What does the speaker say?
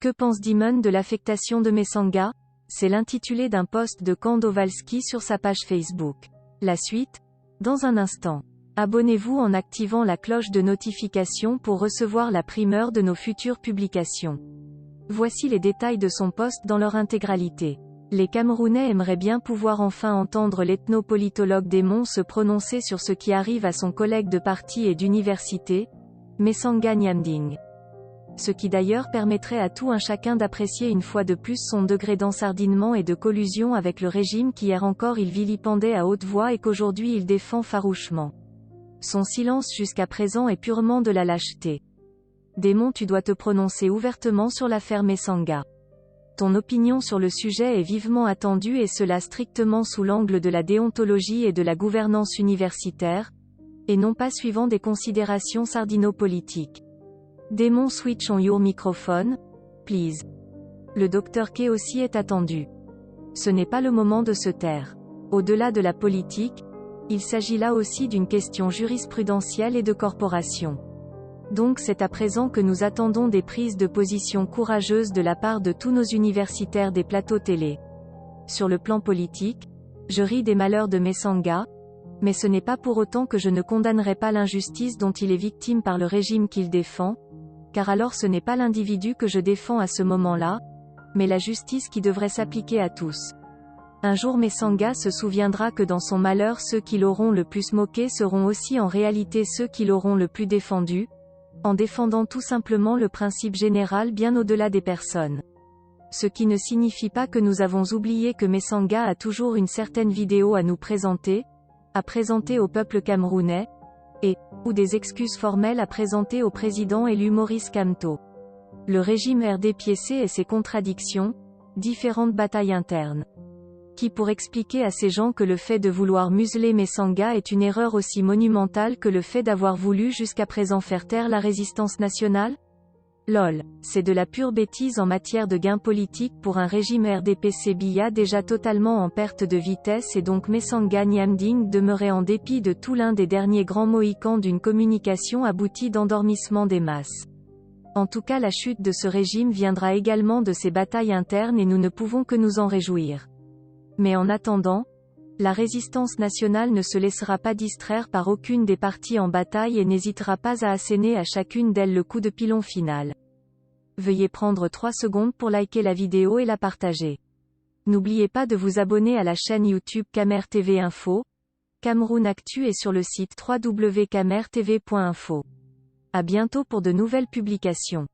Que pense Dimon de l'affectation de Messanga? C'est l'intitulé d'un post de Kandowalski sur sa page Facebook. La suite? Dans un instant. Abonnez-vous en activant la cloche de notification pour recevoir la primeur de nos futures publications. Voici les détails de son post dans leur intégralité. Les Camerounais aimeraient bien pouvoir enfin entendre l'ethnopolitologue Démon se prononcer sur ce qui arrive à son collègue de parti et d'université, Messanga Nyamding. Ce qui d'ailleurs permettrait à tout un chacun d'apprécier une fois de plus son degré d'ensardinement et de collusion avec le régime qu'hier encore il vilipendait à haute voix et qu'aujourd'hui il défend farouchement. Son silence jusqu'à présent est purement de la lâcheté. Démon, tu dois te prononcer ouvertement sur l'affaire Messanga. Ton opinion sur le sujet est vivement attendue et cela strictement sous l'angle de la déontologie et de la gouvernance universitaire, et non pas suivant des considérations sardino-politiques. Démon, switch on your microphone, please. Le Dr K aussi est attendu. Ce n'est pas le moment de se taire. Au-delà de la politique, il s'agit là aussi d'une question jurisprudentielle et de corporation. Donc c'est à présent que nous attendons des prises de position courageuses de la part de tous nos universitaires des plateaux télé. Sur le plan politique, je ris des malheurs de Messanga, mais ce n'est pas pour autant que je ne condamnerai pas l'injustice dont il est victime par le régime qu'il défend, car alors ce n'est pas l'individu que je défends à ce moment-là, mais la justice qui devrait s'appliquer à tous. Un jour Messanga se souviendra que dans son malheur ceux qui l'auront le plus moqué seront aussi en réalité ceux qui l'auront le plus défendu, en défendant tout simplement le principe général bien au-delà des personnes. Ce qui ne signifie pas que nous avons oublié que Messanga a toujours une certaine vidéo à nous présenter, à présenter au peuple camerounais, ou des excuses formelles à présenter au président élu Maurice Kamto. Le régime RDPC et ses contradictions, différentes batailles internes. Qui pour expliquer à ces gens que le fait de vouloir museler Messanga est une erreur aussi monumentale que le fait d'avoir voulu jusqu'à présent faire taire la résistance nationale? Lol, c'est de la pure bêtise en matière de gains politiques pour un régime RDPC Biya déjà totalement en perte de vitesse et donc Messanga Nyamding demeurait en dépit de tout l'un des derniers grands mohicans d'une communication aboutie d'endormissement des masses. En tout cas la chute de ce régime viendra également de ces batailles internes et nous ne pouvons que nous en réjouir. Mais en attendant, la résistance nationale ne se laissera pas distraire par aucune des parties en bataille et n'hésitera pas à asséner à chacune d'elles le coup de pilon final. Veuillez prendre 3 secondes pour liker la vidéo et la partager. N'oubliez pas de vous abonner à la chaîne YouTube Camer TV Info. Cameroun Actu est sur le site www.camertv.info. À bientôt pour de nouvelles publications.